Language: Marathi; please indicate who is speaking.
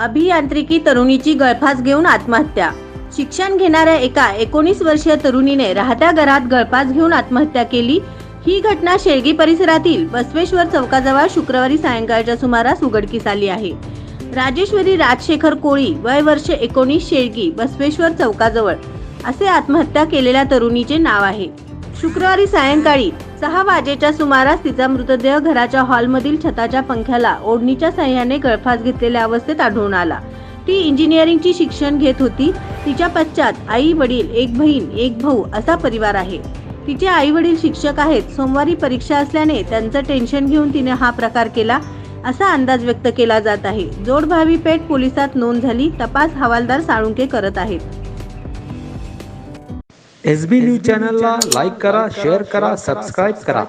Speaker 1: अभियांत्रिकी तरुणीची गळफास घेऊन आत्महत्या। शिक्षण घेणाऱ्या एका 19 वर्षीय तरुणीने राहत्या घरात गळफास घेऊन आत्महत्या केली। ही घटना शेळगी परिसरातील बसवेश्वर चौकाजवळ शुक्रवारी सायंकाळच्या सुमारास उघडकीस आली आहे। राजेश्वरी राजशेखर कोळी, वय वर्ष 19, शेळगी बसवेश्वर चौकाजवळ असे आत्महत्या केलेल्या तरुणीचे नाव आहे। शुक्रवारी सायंकाळी 6 वाजेच्या सुमारास तिचा मृतदेह घराच्या हॉलमधील छताच्या पंख्याला ओढणीच्या साहाय्याने गळफास घेतलेल्या अवस्थेत आढळून आला। ती इंजिनिअरिंगची शिक्षण घेत होती। तिच्या पश्चात आई वडील, एक बहीण, एक भाऊ असा परिवार आहे। तिचे आई वडील शिक्षक आहेत। सोमवारी परीक्षा असल्याने त्यांचं टेन्शन घेऊन तिने हा प्रकार केला असा अंदाज व्यक्त केला जात आहे। जोडभावी पेठ पोलिसात नोंद झाली। तपास हवालदार साळुंके करत आहेत।
Speaker 2: SB न्यूज चॅनलला लाईक करा, शेअर करा, सबस्क्राइब करा।